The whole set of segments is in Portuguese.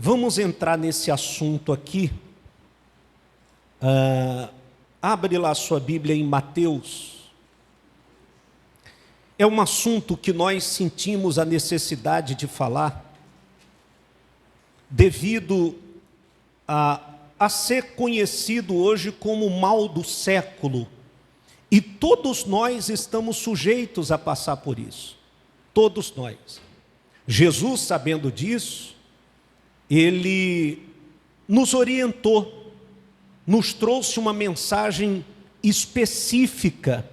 Vamos entrar nesse assunto aqui. Abre lá a sua Bíblia em Mateus. É um assunto que nós sentimos a necessidade de falar, devido a ser conhecido hoje como o mal do século. E todos nós estamos sujeitos a passar por isso. Todos nós. Jesus, sabendo disso, ele nos orientou, nos trouxe uma mensagem específica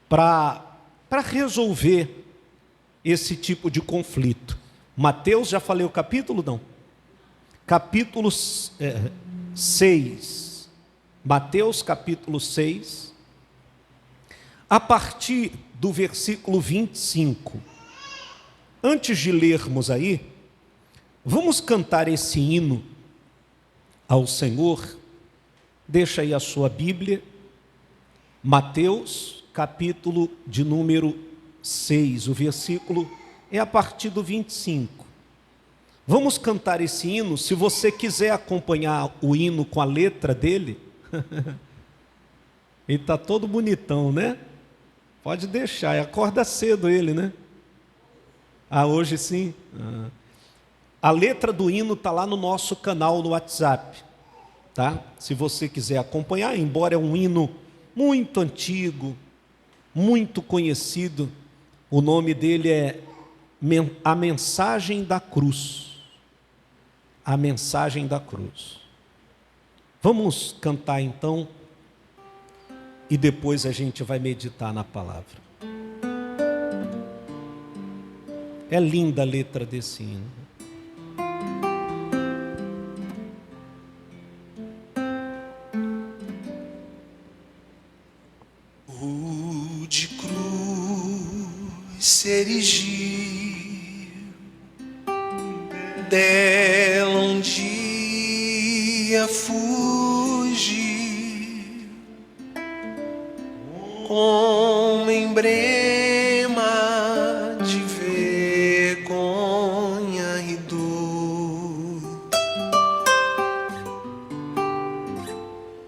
para resolver esse tipo de conflito. Mateus, já falei o capítulo, não? Capítulo 6. Mateus, capítulo 6. A partir do versículo 25. Antes de lermos aí, vamos cantar esse hino ao Senhor. Deixa aí a sua Bíblia. Mateus, capítulo de número 6. O versículo é a partir do 25. Vamos cantar esse hino. Se você quiser acompanhar o hino com a letra dele, ele está todo bonitão, né? Pode deixar, acorda cedo ele, né? Hoje sim? A letra do hino está lá no nosso canal no WhatsApp, tá? Se você quiser acompanhar, embora é um hino muito antigo, muito conhecido, o nome dele é A Mensagem da Cruz. A Mensagem da Cruz. Vamos cantar então, e depois a gente vai meditar na palavra. É linda a letra desse hino. O de cruz se erigiu, dela um dia fugiu, como emblema de vergonha e dor.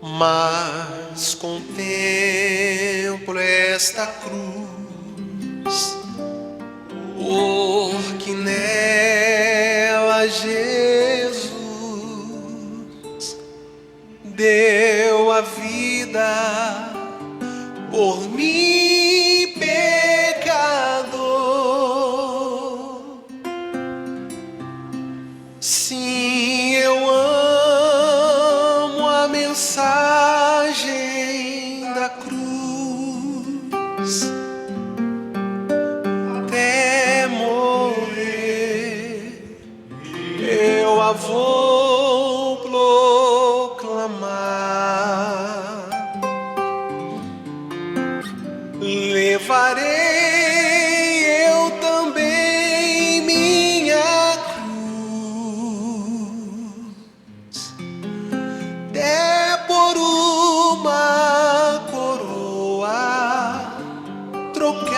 Mas contemplo esta cruz, porque nela Jesus deu a vida por mim, pecador. Sim, eu amo a mensagem da cruz, até morrer eu a vou proclamar. Levarei eu também minha cruz, até por uma coroa trocar.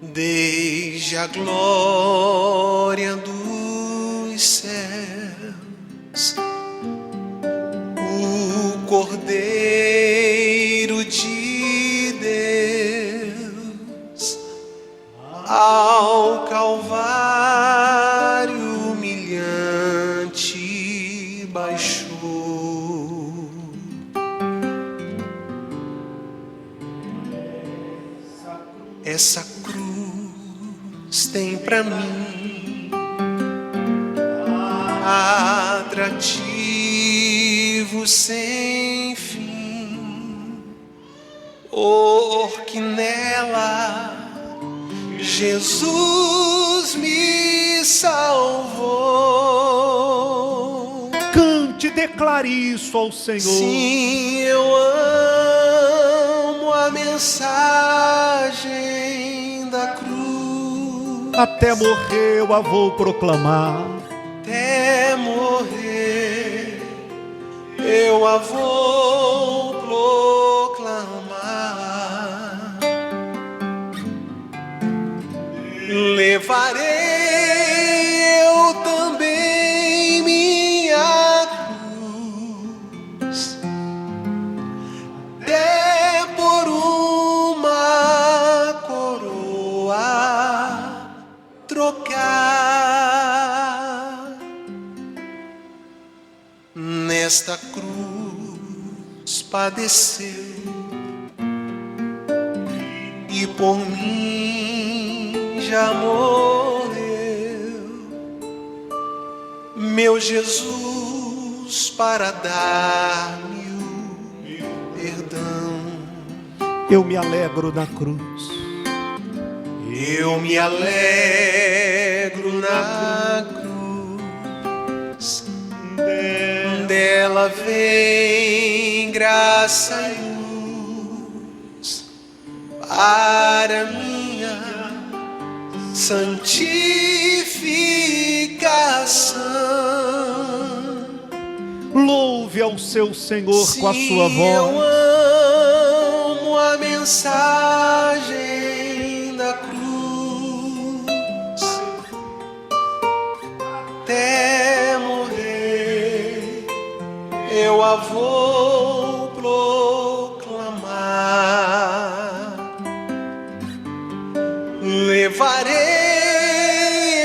Desde a glória dos céus, o Cordeiro de Deus ao Calvário humilhante baixou. Essa cruz tem pra mim atrativo sem fim, porque nela Jesus me salvou. Cante, declare isso ao Senhor. Sim, eu amo a mensagem da cruz, Até morrer eu a vou proclamar. até morrer eu a vou proclamar. levarei eu também minha cruz, até por uma coroa trocar. Nesta cruz padeceu e por mim já morreu, meu Jesus, para dar-me o perdão. Eu me alegro na cruz, eu me alegro na cruz, dela vem graça e luz para minha santificação. Louve ao seu Senhor com a sua voz. Eu amo a mensagem da cruz, até morrer eu a vou proclamar. Levarei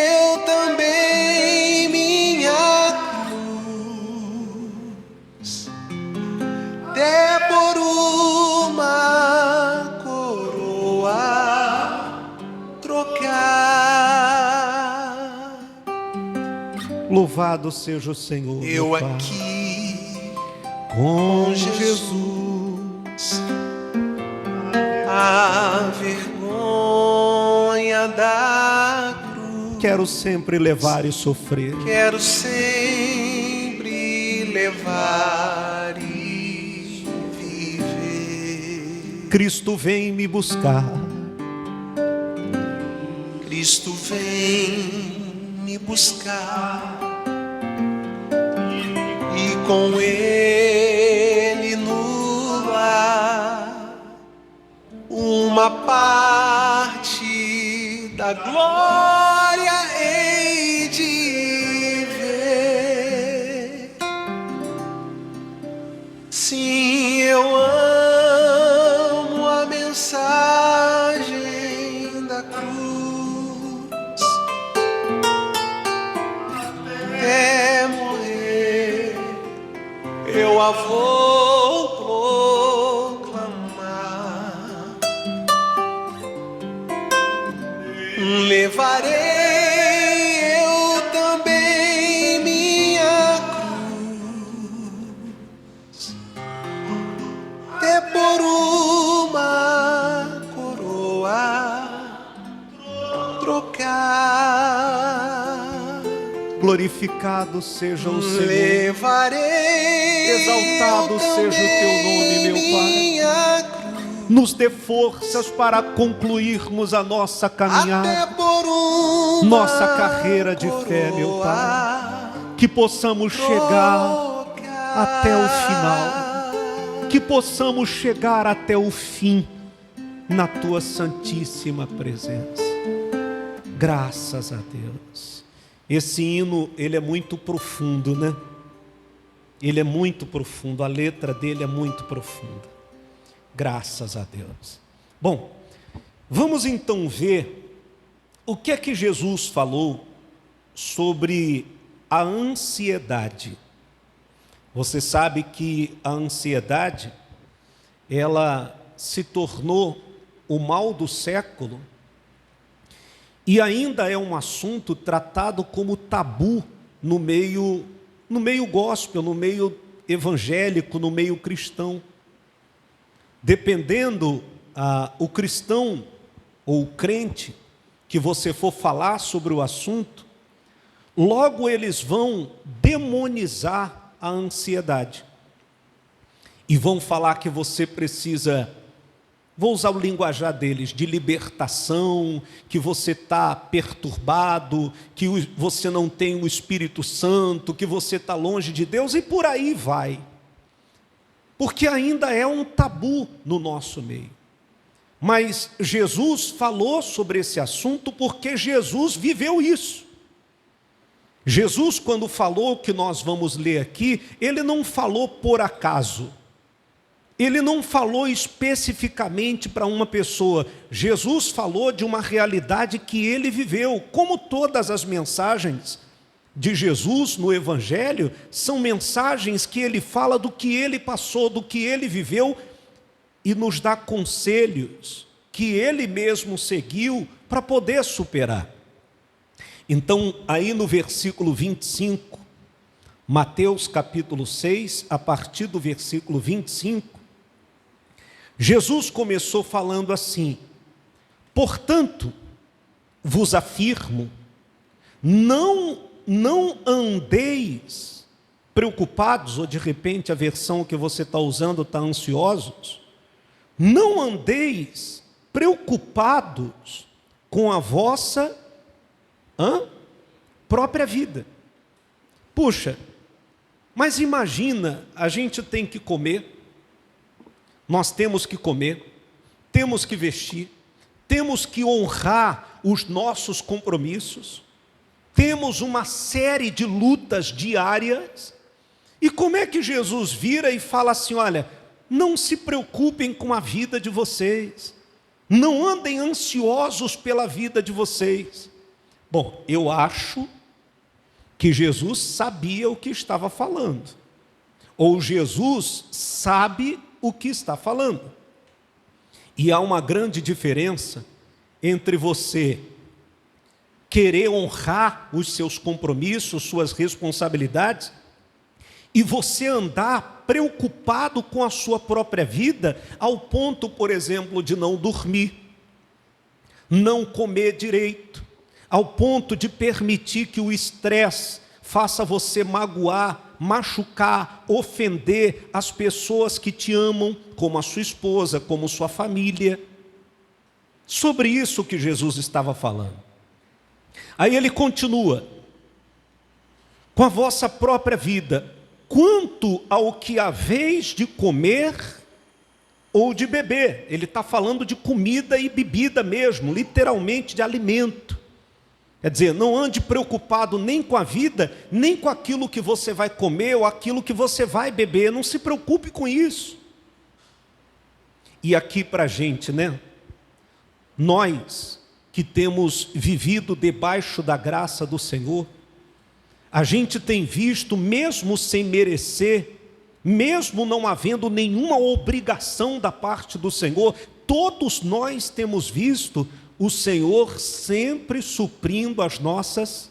eu também minha cruz, até por uma coroa trocar. Louvado seja o Senhor. Eu meu Pai. aqui Com Jesus, a vergonha da cruz, quero sempre levar e sofrer. quero sempre levar e viver. Cristo vem me buscar, Cristo vem me buscar, e com Ele no lar uma parte da glória hei de ver. Sim, eu amo a mensagem da cruz, até morrer eu a vou proclamar. Levarei eu também minha cruz, até por uma coroa trocar. glorificado seja o Senhor. Levarei Exaltado eu seja o teu nome, meu Pai. minha cruz, Nos dê forças para concluirmos a nossa caminhada, até por uma nossa carreira de fé, meu Pai. Que possamos chegar até o final, que possamos chegar até o fim na tua santíssima presença. Graças a Deus. Esse hino, ele é muito profundo, né? Ele é muito profundo, a letra dele é muito profunda. Graças a Deus. Bom, vamos então ver o que é que Jesus falou sobre a ansiedade. Você sabe que a ansiedade, ela se tornou o mal do século e ainda é um assunto tratado como tabu no meio gospel, no meio evangélico, no meio cristão. Dependendo o cristão ou o crente que você for falar sobre o assunto, logo eles vão demonizar a ansiedade e vão falar que você precisa, vou usar o linguajar deles, de libertação, que você está perturbado, que você não tem o Espírito Santo, que você está longe de Deus, e por aí vai. Porque ainda é um tabu no nosso meio. Mas Jesus falou sobre esse assunto porque Jesus viveu isso. Jesus, quando falou o que nós vamos ler aqui, ele não falou por acaso. Ele não falou especificamente para uma pessoa. Jesus falou de uma realidade que ele viveu. Como todas as mensagens de Jesus no Evangelho, são mensagens que ele fala do que ele passou, do que ele viveu, e nos dá conselhos que ele mesmo seguiu para poder superar. Então, aí no versículo 25, Mateus capítulo 6, a partir do versículo 25, Jesus começou falando assim: portanto, vos afirmo, não andeis preocupados, ou de repente a versão que você está usando está ansiosos, não andeis preocupados com a vossa própria vida. Puxa, mas imagina, a gente tem que comer, nós temos que comer, temos que vestir, temos que honrar os nossos compromissos, temos uma série de lutas diárias, e como é que Jesus vira e fala assim: olha, não se preocupem com a vida de vocês, não andem ansiosos pela vida de vocês. Bom, eu acho que Jesus sabia o que estava falando, ou Jesus sabe o que está falando. E há uma grande diferença entre você querer honrar os seus compromissos, suas responsabilidades, e você andar preocupado com a sua própria vida, ao ponto, por exemplo, de não dormir, não comer direito, ao ponto de permitir que o estresse faça você magoar, machucar, ofender as pessoas que te amam, como a sua esposa, como sua família. Sobre isso que Jesus estava falando. Aí ele continua: com a vossa própria vida, quanto ao que haveis de comer ou de beber. Ele está falando de comida e bebida mesmo, literalmente de alimento. Quer dizer, não ande preocupado nem com a vida, nem com aquilo que você vai comer ou aquilo que você vai beber. Não se preocupe com isso. E aqui para a gente, né? Nós que temos vivido debaixo da graça do Senhor, a gente tem visto, mesmo sem merecer, mesmo não havendo nenhuma obrigação da parte do Senhor, todos nós temos visto o Senhor sempre suprindo as nossas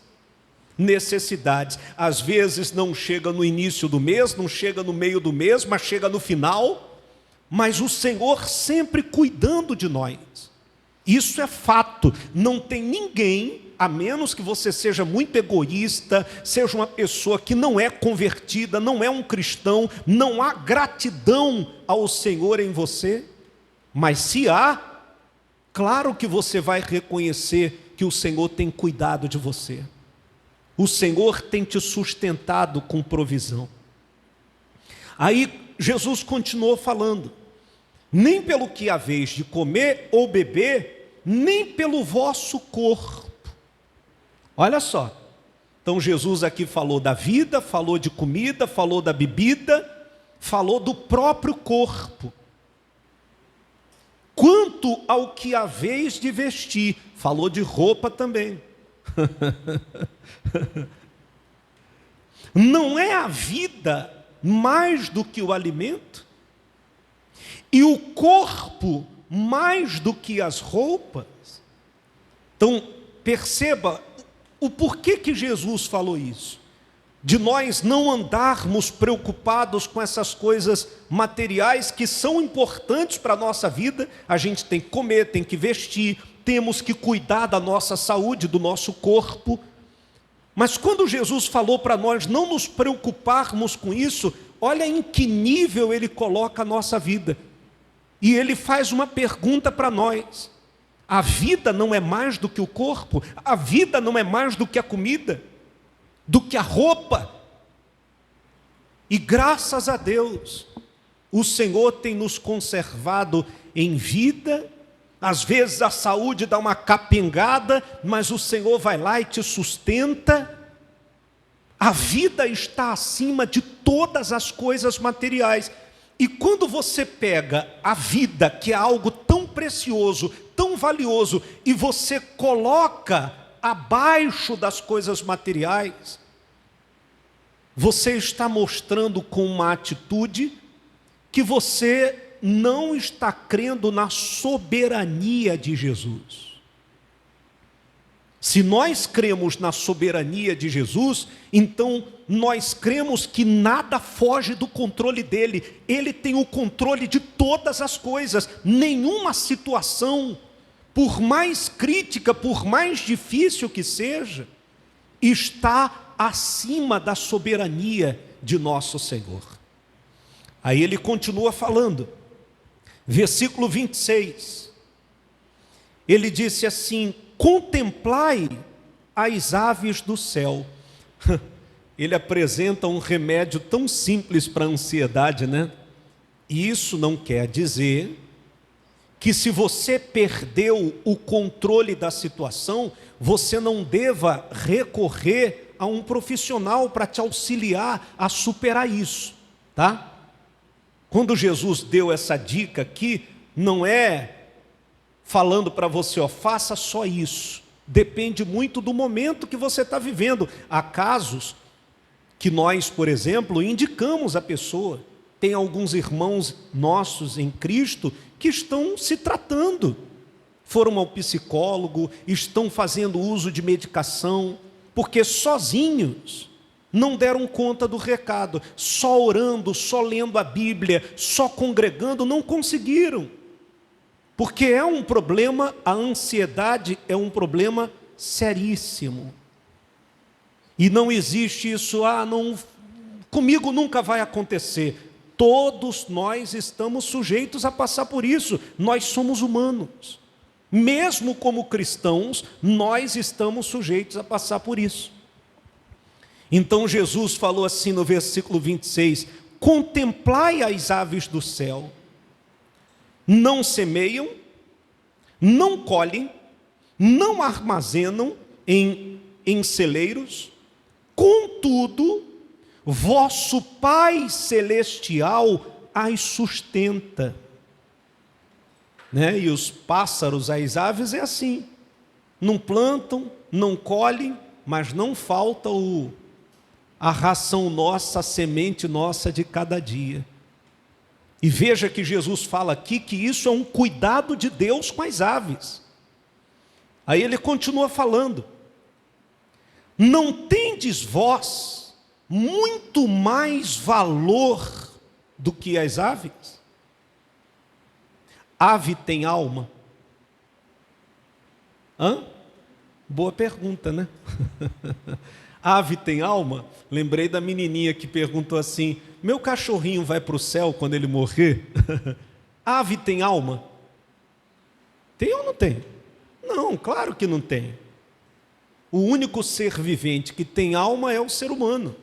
necessidades. Às vezes não chega no início do mês, não chega no meio do mês, mas chega no final, mas o Senhor sempre cuidando de nós. Isso é fato. Não tem ninguém, a menos que você seja muito egoísta, seja uma pessoa que não é convertida, não é um cristão, não há gratidão ao Senhor em você, mas se há, claro que você vai reconhecer que o Senhor tem cuidado de você. O Senhor tem te sustentado com provisão. Aí Jesus continuou falando: nem pelo que haveis de comer ou beber, nem pelo vosso corpo. Olha só. Então Jesus aqui falou da vida, falou de comida, falou da bebida, falou do próprio corpo. Quanto ao que haveis de vestir, falou de roupa também. Não é a vida mais do que o alimento? E o corpo mais do que as roupas? Então, perceba o porquê que Jesus falou isso. De nós não andarmos preocupados com essas coisas materiais que são importantes para a nossa vida. A gente tem que comer, tem que vestir, temos que cuidar da nossa saúde, do nosso corpo. Mas quando Jesus falou para nós não nos preocuparmos com isso, olha em que nível ele coloca a nossa vida. E ele faz uma pergunta para nós: a vida não é mais do que o corpo? A vida não é mais do que a comida? Do que a roupa? E graças a Deus, o Senhor tem nos conservado em vida Às vezes a saúde dá uma capengada, mas o Senhor vai lá e te sustenta. A vida está acima de todas as coisas materiais. E quando você pega a vida, que é algo tão precioso, tão valioso, e você coloca abaixo das coisas materiais, você está mostrando com uma atitude que você não está crendo na soberania de Jesus. Se nós cremos na soberania de Jesus, então nós cremos que nada foge do controle dele. Ele tem o controle de todas as coisas. Nenhuma situação, por mais crítica, por mais difícil que seja, está acima da soberania de nosso Senhor. Aí ele continua falando, versículo 26. Ele disse assim: contemplai as aves do céu. Ele apresenta um remédio tão simples para a ansiedade, né? E isso não quer dizer que se você perdeu o controle da situação, você não deva recorrer a um profissional para te auxiliar a superar isso, tá? Quando Jesus deu essa dica aqui, não é falando para você, ó, faça só isso. Depende muito do momento que você está vivendo. Há casos que nós, por exemplo, indicamos a pessoa. Tem alguns irmãos nossos em Cristo que estão se tratando. Foram ao psicólogo, estão fazendo uso de medicação, porque sozinhos não deram conta do recado. Só orando, só lendo a Bíblia, só congregando, não conseguiram. Porque é um problema, a ansiedade é um problema seríssimo. E não existe isso, comigo nunca vai acontecer. Todos nós estamos sujeitos a passar por isso. Nós somos humanos. Mesmo como cristãos, nós estamos sujeitos a passar por isso. Então Jesus falou assim no versículo 26, contemplai as aves do céu, não semeiam, não colhem, não armazenam em celeiros, contudo, vosso Pai Celestial as sustenta. Né? E os pássaros, as aves, é assim. Não plantam, não colhem, mas não falta a ração nossa, a semente nossa de cada dia. E veja que Jesus fala aqui que isso é um cuidado de Deus com as aves. Aí ele continua falando. Não tendes vós muito mais valor do que as aves? Ave tem alma? Boa pergunta, né? Ave tem alma? Lembrei da menininha que perguntou assim, meu cachorrinho vai para o céu quando ele morrer? Ave tem alma? Tem ou não tem? Não, claro que não tem. O único ser vivente que tem alma é o ser humano.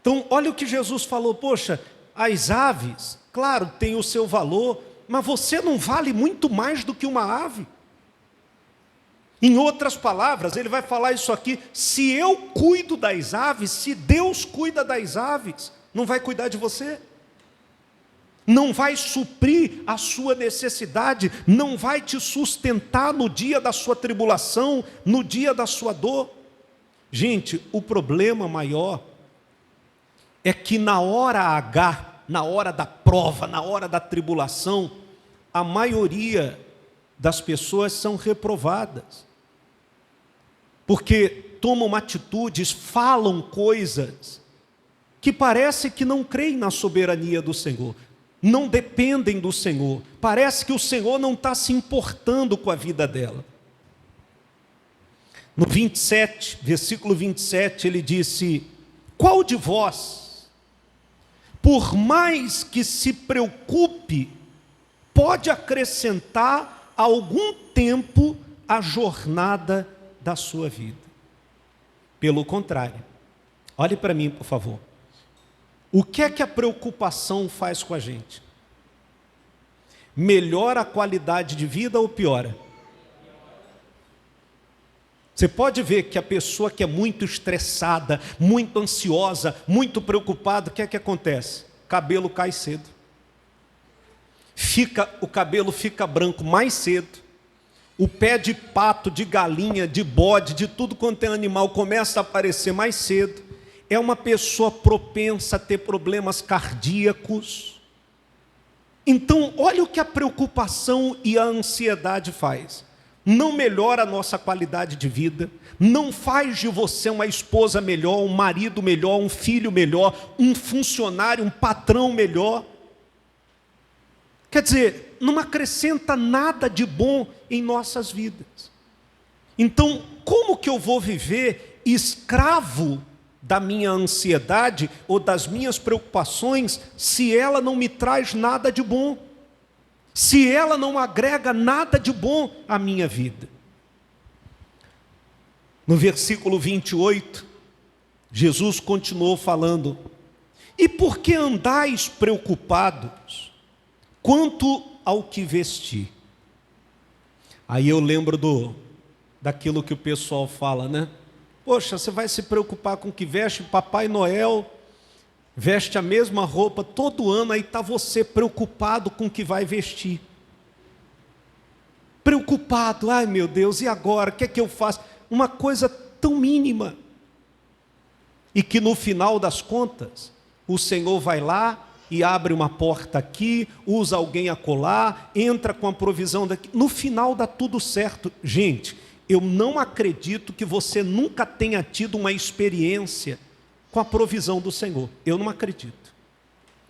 Então, olha o que Jesus falou, poxa, as aves, claro, têm o seu valor, mas você não vale muito mais do que uma ave. Em outras palavras, ele vai falar isso aqui, se eu cuido das aves, se Deus cuida das aves, não vai cuidar de você? Não vai suprir a sua necessidade, não vai te sustentar no dia da sua tribulação, no dia da sua dor? Gente, o problema maior é que na hora H, na hora da prova, na hora da tribulação, a maioria das pessoas são reprovadas. Porque tomam atitudes, falam coisas que parece que não creem na soberania do Senhor, não dependem do Senhor, parece que o Senhor não está se importando com a vida dela. No 27, versículo 27, ele disse, qual de vós, por mais que se preocupe, pode acrescentar algum tempo à jornada da sua vida? Pelo contrário, olhe para mim, por favor. O que é que a preocupação faz com a gente? melhora a qualidade de vida ou piora? Você pode ver que a pessoa que é muito estressada, muito ansiosa, muito preocupada, o que é que acontece? O cabelo cai cedo. O cabelo fica branco mais cedo. O pé de pato, de galinha, de bode, de tudo quanto é animal começa a aparecer mais cedo. É uma pessoa propensa a ter problemas cardíacos. Então, olha o que a preocupação e a ansiedade faz. Não melhora a nossa qualidade de vida, não faz de você uma esposa melhor, um marido melhor, um filho melhor, um funcionário, um patrão melhor. Quer dizer, não acrescenta nada de bom em nossas vidas. Então, como que eu vou viver escravo da minha ansiedade ou das minhas preocupações se ela não me traz nada de bom? Se ela não agrega nada de bom à minha vida? No versículo 28, Jesus continuou falando: e por que andais preocupados quanto ao que vestir? Aí eu lembro daquilo que o pessoal fala, né? Poxa, você vai se preocupar com o que veste? Papai Noel veste a mesma roupa todo ano, aí está você preocupado com o que vai vestir. Preocupado, ai meu Deus, e agora? O que é que eu faço? Uma coisa tão mínima. E que no final das contas, o Senhor vai lá e abre uma porta aqui, usa alguém acolá, entra com a provisão daqui. No final dá tudo certo. Gente, eu não acredito que você nunca tenha tido uma experiência com a provisão do Senhor. Eu não acredito.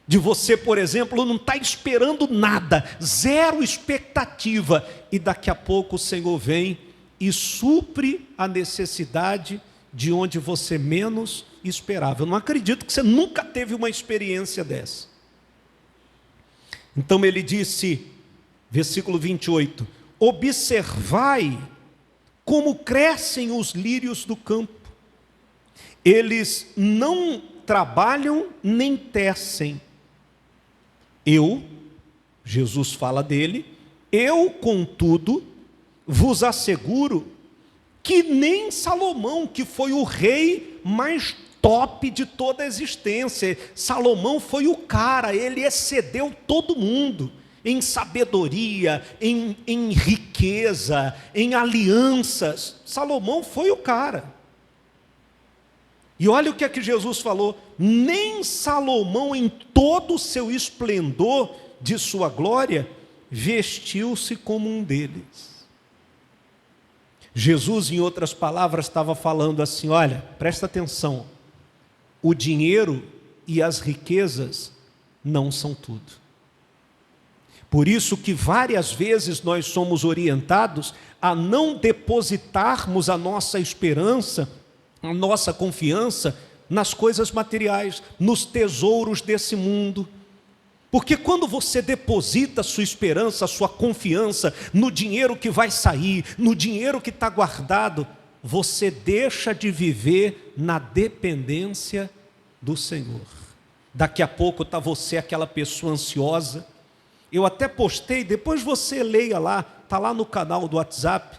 De você, por exemplo, não estar esperando nada, zero expectativa, e daqui a pouco o Senhor vem e supre a necessidade de onde você menos esperava. Eu não acredito que você nunca teve uma experiência dessa. Então ele disse, versículo 28, observai como crescem os lírios do campo. Eles não trabalham nem tecem. Jesus fala dele, eu, contudo, vos asseguro que nem Salomão, que foi o rei mais top de toda a existência, Salomão foi o cara, ele excedeu todo mundo em sabedoria, em riqueza, em alianças. Salomão foi o cara. E olha o que é que Jesus falou: nem Salomão, em todo o seu esplendor de sua glória, vestiu-se como um deles. Jesus, em outras palavras, estava falando assim: olha, presta atenção, o dinheiro e as riquezas não são tudo. Por isso que várias vezes nós somos orientados a não depositarmos a nossa esperança, a nossa confiança nas coisas materiais, nos tesouros desse mundo. Porque quando você deposita a sua esperança, a sua confiança no dinheiro que vai sair, no dinheiro que está guardado, você deixa de viver na dependência do Senhor. Daqui a pouco está você, aquela pessoa ansiosa. Eu até postei, depois você leia lá, está lá no canal do WhatsApp,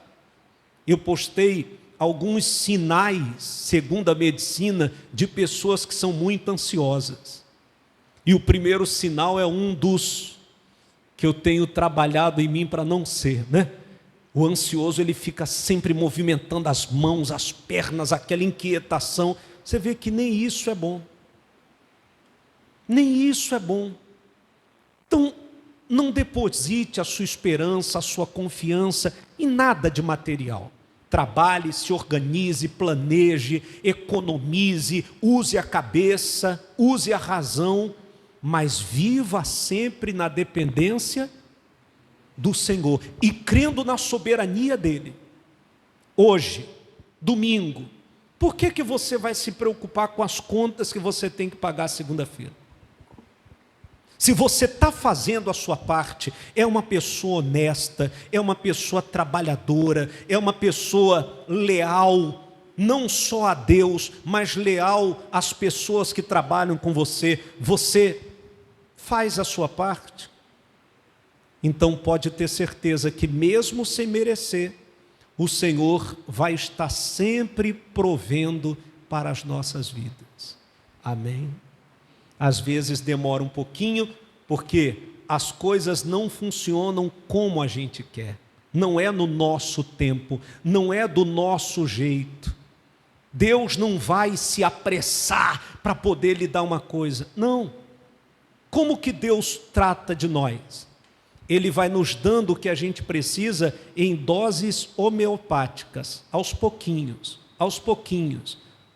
eu postei alguns sinais, segundo a medicina, de pessoas que são muito ansiosas. E o primeiro sinal é um dos que eu tenho trabalhado em mim para não ser, né? O ansioso, ele fica sempre movimentando as mãos, as pernas, aquela inquietação. Você vê que nem isso é bom. Nem isso é bom. Então, não deposite a sua esperança, a sua confiança em nada de material. Trabalhe, se organize, planeje, economize, use a cabeça, use a razão, mas viva sempre na dependência do Senhor e crendo na soberania dEle. Hoje, domingo, por que você vai se preocupar com as contas que você tem que pagar segunda-feira? Se você está fazendo a sua parte, é uma pessoa honesta, é uma pessoa trabalhadora, é uma pessoa leal, não só a Deus, mas leal às pessoas que trabalham com você, você faz a sua parte. Então pode ter certeza que mesmo sem merecer, o Senhor vai estar sempre provendo para as nossas vidas. Amém? Às vezes demora um pouquinho, porque as coisas não funcionam como a gente quer. Não é no nosso tempo, não é do nosso jeito. Deus não vai se apressar para poder lhe dar uma coisa. Não. Como que Deus trata de nós? Ele vai nos dando o que a gente precisa em doses homeopáticas, aos pouquinhos,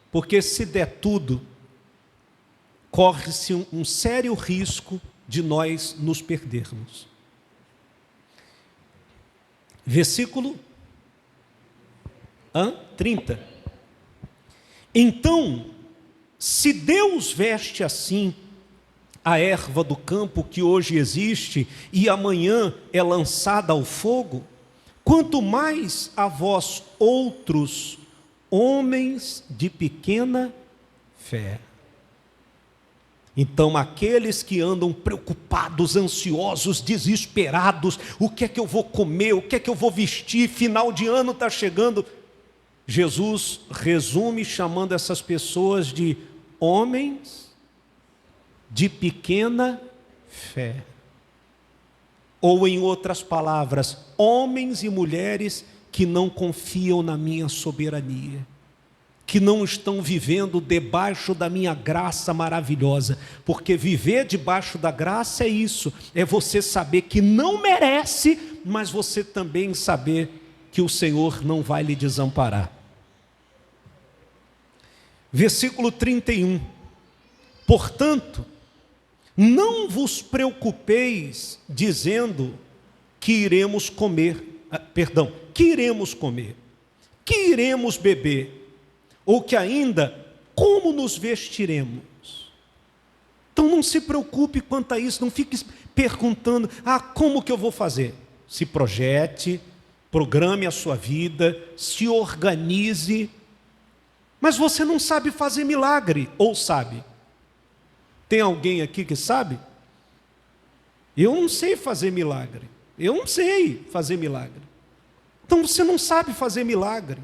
porque se der tudo, corre-se um sério risco de nós nos perdermos. Versículo 30. Então, se Deus veste assim a erva do campo que hoje existe e amanhã é lançada ao fogo, quanto mais a vós outros, homens de pequena fé. Então aqueles que andam preocupados, ansiosos, desesperados, o que é que eu vou comer, o que é que eu vou vestir, final de ano está chegando, Jesus resume chamando essas pessoas de homens de pequena fé. Ou em outras palavras, homens e mulheres que não confiam na minha soberania, que não estão vivendo debaixo da minha graça maravilhosa, porque viver debaixo da graça é isso, é você saber que não merece, mas você também saber que o Senhor não vai lhe desamparar. Versículo 31. Portanto, não vos preocupeis dizendo que iremos comer, que iremos beber, ou que ainda, como nos vestiremos. Então não se preocupe quanto a isso, não fique perguntando, como que eu vou fazer? Se projete, programe a sua vida, se organize, mas você não sabe fazer milagre, ou sabe? Tem alguém aqui que sabe? Eu não sei fazer milagre. Então você não sabe fazer milagre.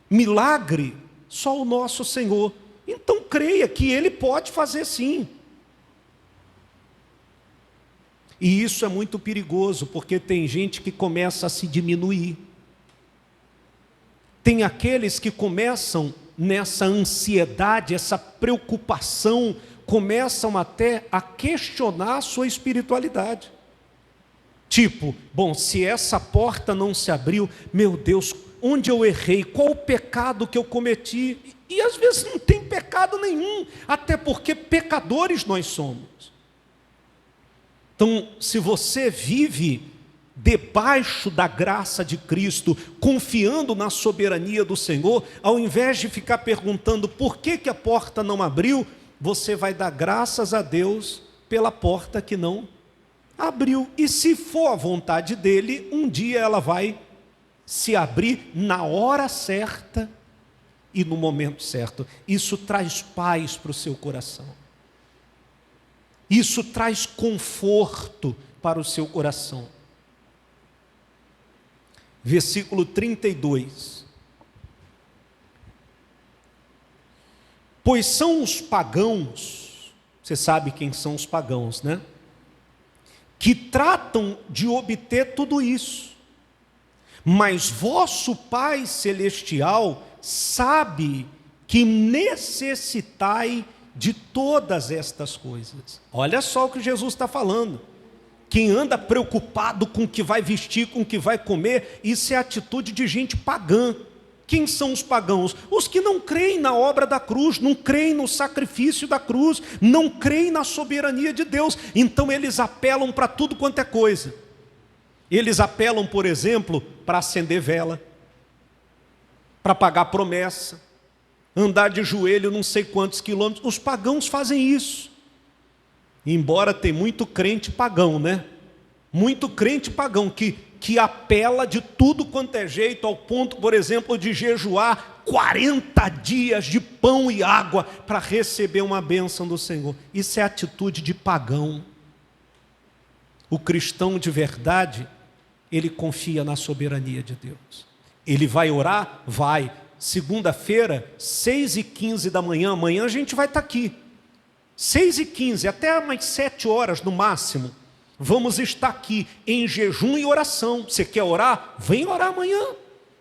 Milagre, só o nosso Senhor. Então creia que Ele pode fazer sim. E isso é muito perigoso, porque tem gente que começa a se diminuir. Tem aqueles que começam nessa ansiedade, essa preocupação, começam até a questionar a sua espiritualidade. Tipo, se essa porta não se abriu, meu Deus, onde eu errei? Qual o pecado que eu cometi? E às vezes não tem pecado nenhum, até porque pecadores nós somos. Então, se você vive debaixo da graça de Cristo, confiando na soberania do Senhor, ao invés de ficar perguntando por que a porta não abriu, você vai dar graças a Deus pela porta que não abriu. E se for a vontade dele, um dia ela vai se abrir na hora certa e no momento certo. Isso traz paz para o seu coração. Isso traz conforto para o seu coração. Versículo 32. Pois são os pagãos, você sabe quem são os pagãos, né? Que tratam de obter tudo isso. Mas vosso Pai Celestial sabe que necessitai de todas estas coisas. Olha só o que Jesus está falando. Quem anda preocupado com o que vai vestir, com o que vai comer, isso é atitude de gente pagã. Quem são os pagãos? Os que não creem na obra da cruz, não creem no sacrifício da cruz, não creem na soberania de Deus. Então eles apelam para tudo quanto é coisa. Eles apelam, por exemplo, para acender vela, para pagar promessa, andar de joelho não sei quantos quilômetros. Os pagãos fazem isso. Embora tem muito crente pagão, né? Muito crente pagão que apela de tudo quanto é jeito, ao ponto, por exemplo, de jejuar 40 dias de pão e água para receber uma bênção do Senhor. Isso é atitude de pagão. O cristão de verdade, ele confia na soberania de Deus. Ele vai orar? Vai. Segunda-feira, 6h15 da manhã, amanhã a gente vai estar aqui. 6h15, até umas 7 horas no máximo, vamos estar aqui em jejum e oração. Você quer orar? Vem orar amanhã.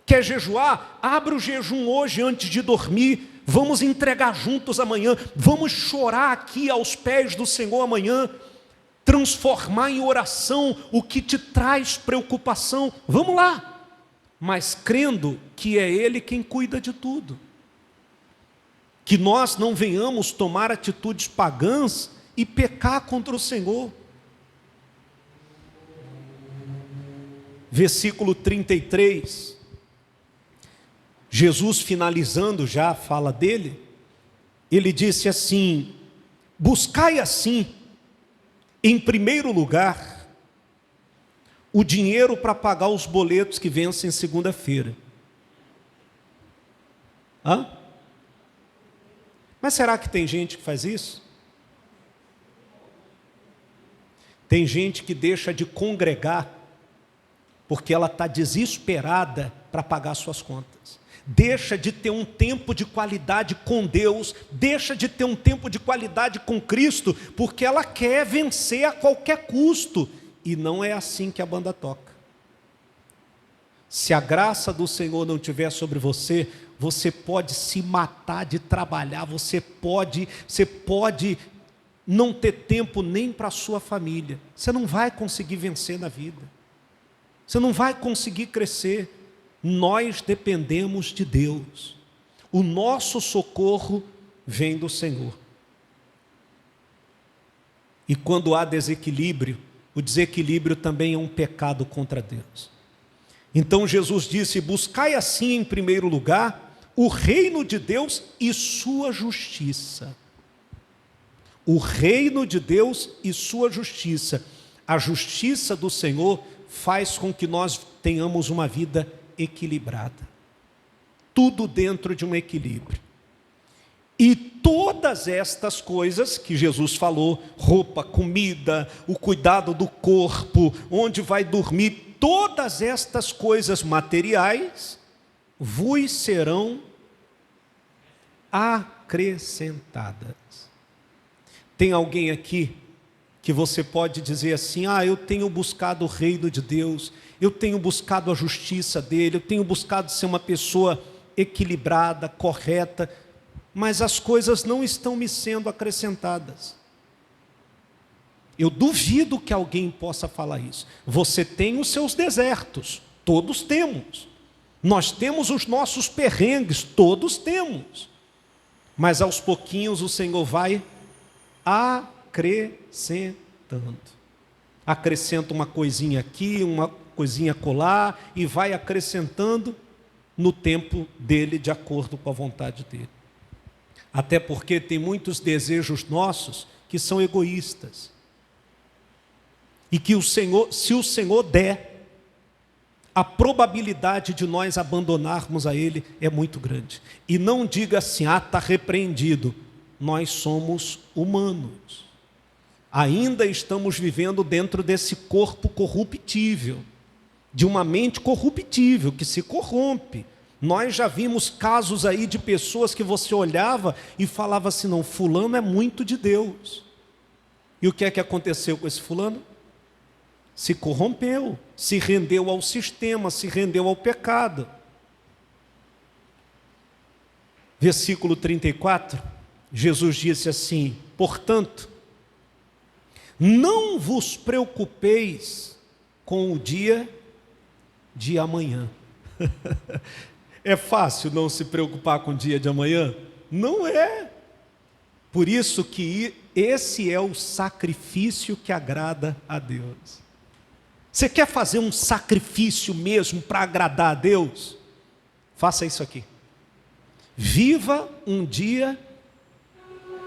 Quer jejuar? Abre o jejum hoje antes de dormir. Vamos entregar juntos amanhã. Vamos chorar aqui aos pés do Senhor amanhã. Transformar em oração o que te traz preocupação. Vamos lá. Mas crendo que é Ele quem cuida de tudo. Que nós não venhamos tomar atitudes pagãs e pecar contra o Senhor. Versículo 33. Jesus, finalizando já a fala dele, ele disse assim: buscai assim, em primeiro lugar, o dinheiro para pagar os boletos que vencem segunda-feira. Mas será que tem gente que faz isso? Tem gente que deixa de congregar porque ela está desesperada para pagar suas contas. Deixa de ter um tempo de qualidade com Deus, deixa de ter um tempo de qualidade com Cristo, porque ela quer vencer a qualquer custo. E não é assim que a banda toca. Se a graça do Senhor não estiver sobre você, você pode se matar de trabalhar, você pode não ter tempo nem para a sua família. Você não vai conseguir vencer na vida. Você não vai conseguir crescer. Nós dependemos de Deus. O nosso socorro vem do Senhor. E quando há desequilíbrio, o desequilíbrio também é um pecado contra Deus. Então Jesus disse: buscai assim em primeiro lugar o reino de Deus e sua justiça. O reino de Deus e sua justiça. A justiça do Senhor faz com que nós tenhamos uma vida equilibrada. Tudo dentro de um equilíbrio. E todas estas coisas que Jesus falou, roupa, comida, o cuidado do corpo, onde vai dormir, todas estas coisas materiais vos serão acrescentadas. Tem alguém aqui que você pode dizer assim: eu tenho buscado o reino de Deus, eu tenho buscado a justiça dele, eu tenho buscado ser uma pessoa equilibrada, correta, mas as coisas não estão me sendo acrescentadas. Eu duvido que alguém possa falar isso. Você tem os seus desertos, todos temos. Nós temos os nossos perrengues, todos temos. Mas aos pouquinhos o Senhor vai acrescentando. Acrescenta uma coisinha aqui, uma coisinha acolá, e vai acrescentando no tempo dele, de acordo com a vontade dele. Até porque tem muitos desejos nossos que são egoístas. E que o Senhor, se o Senhor der, a probabilidade de nós abandonarmos a Ele é muito grande. E não diga assim: está repreendido. Nós somos humanos. Ainda estamos vivendo dentro desse corpo corruptível, de uma mente corruptível, que se corrompe. Nós já vimos casos aí de pessoas que você olhava e falava assim: não, fulano é muito de Deus. E o que é que aconteceu com esse fulano? Se corrompeu, se rendeu ao sistema, se rendeu ao pecado. Versículo 34, Jesus disse assim: portanto, não vos preocupeis com o dia de amanhã. É fácil não se preocupar com o dia de amanhã? Não é. Por isso que esse é o sacrifício que agrada a Deus. Você quer fazer um sacrifício mesmo para agradar a Deus? Faça isso aqui. Viva um dia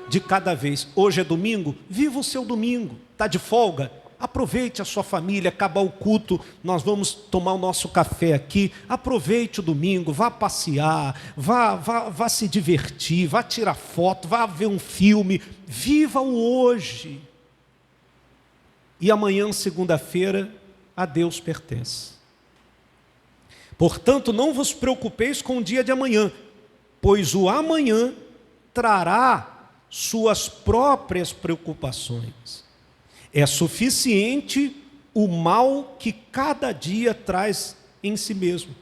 de cada vez. Hoje é domingo, viva o seu domingo. Está de folga? Aproveite a sua família, acabar o culto, nós vamos tomar o nosso café aqui. Aproveite o domingo, vá passear, vá se divertir, vá tirar foto, vá ver um filme. Viva o hoje. e amanhã, segunda-feira, a Deus pertence. Portanto, não vos preocupeis com o dia de amanhã, pois o amanhã trará suas próprias preocupações. É suficiente o mal que cada dia traz em si mesmo.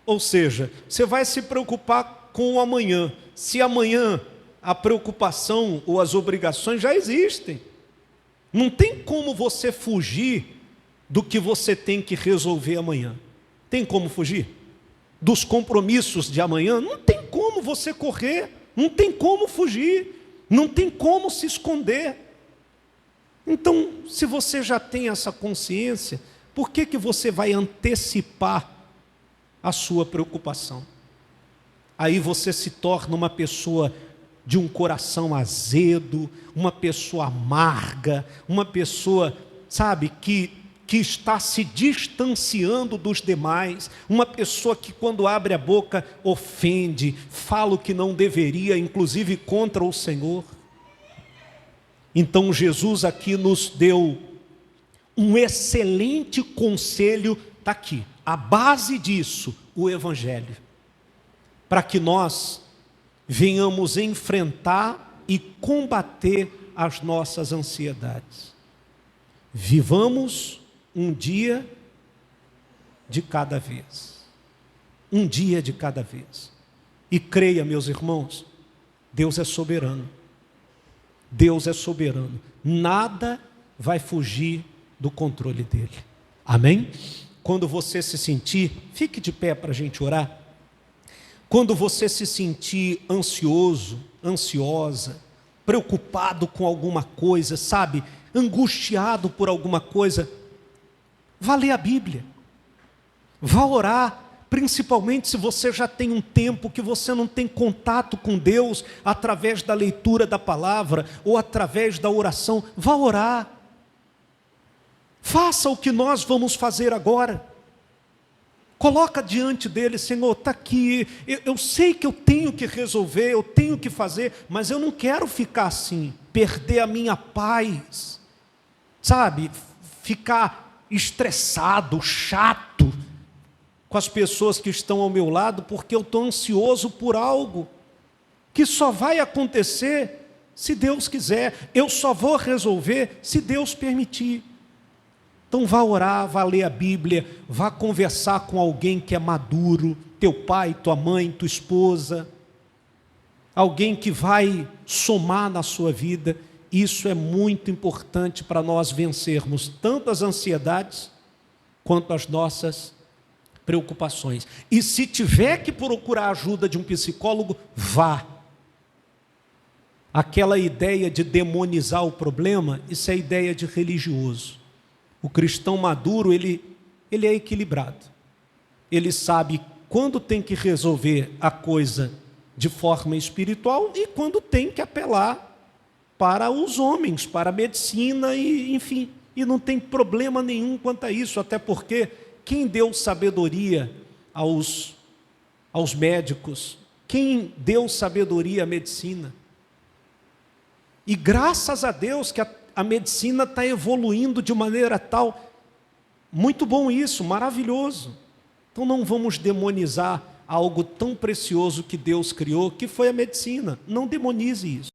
Ou seja, você vai se preocupar com o amanhã, se amanhã a preocupação ou as obrigações já existem. Não tem como você fugir do que você tem que resolver amanhã. Tem como fugir? Dos compromissos de amanhã? Não tem como você correr, não tem como fugir, não tem como se esconder. Então, se você já tem essa consciência, por que você vai antecipar a sua preocupação? Aí você se torna uma pessoa de um coração azedo, uma pessoa amarga, uma pessoa, sabe, que está se distanciando dos demais, uma pessoa que quando abre a boca ofende, fala o que não deveria, inclusive contra o Senhor. Então Jesus aqui nos deu um excelente conselho, está aqui, a base disso, o Evangelho, para que nós venhamos enfrentar e combater as nossas ansiedades. Vivamos um dia de cada vez. Um dia de cada vez. E creia, meus irmãos, Deus é soberano. Deus é soberano. Nada vai fugir do controle dele. Amém? Quando você se sentir, fique de pé para a gente orar. Quando você se sentir ansioso, ansiosa, preocupado com alguma coisa, sabe, angustiado por alguma coisa, vá ler a Bíblia, vá orar, principalmente se você já tem um tempo que você não tem contato com Deus, através da leitura da palavra, ou através da oração, vá orar, faça o que nós vamos fazer agora, coloca diante dele, Senhor, está aqui, eu sei que eu tenho que resolver, eu tenho que fazer, mas eu não quero ficar assim, perder a minha paz, sabe, ficar estressado, chato, com as pessoas que estão ao meu lado, porque eu estou ansioso por algo, que só vai acontecer se Deus quiser, eu só vou resolver se Deus permitir. Então vá orar, vá ler a Bíblia, vá conversar com alguém que é maduro, teu pai, tua mãe, tua esposa, alguém que vai somar na sua vida. Isso é muito importante para nós vencermos tanto as ansiedades quanto as nossas preocupações. E se tiver que procurar a ajuda de um psicólogo, vá. Aquela ideia de demonizar o problema, isso é ideia de religioso. O cristão maduro, ele é equilibrado. Ele sabe quando tem que resolver a coisa de forma espiritual e quando tem que apelar para os homens, para a medicina, e enfim. E não tem problema nenhum quanto a isso, até porque quem deu sabedoria aos médicos? Quem deu sabedoria à medicina? E graças a Deus que a medicina está evoluindo de maneira tal, muito bom isso, maravilhoso. Então não vamos demonizar algo tão precioso que Deus criou, que foi a medicina. Não demonize isso.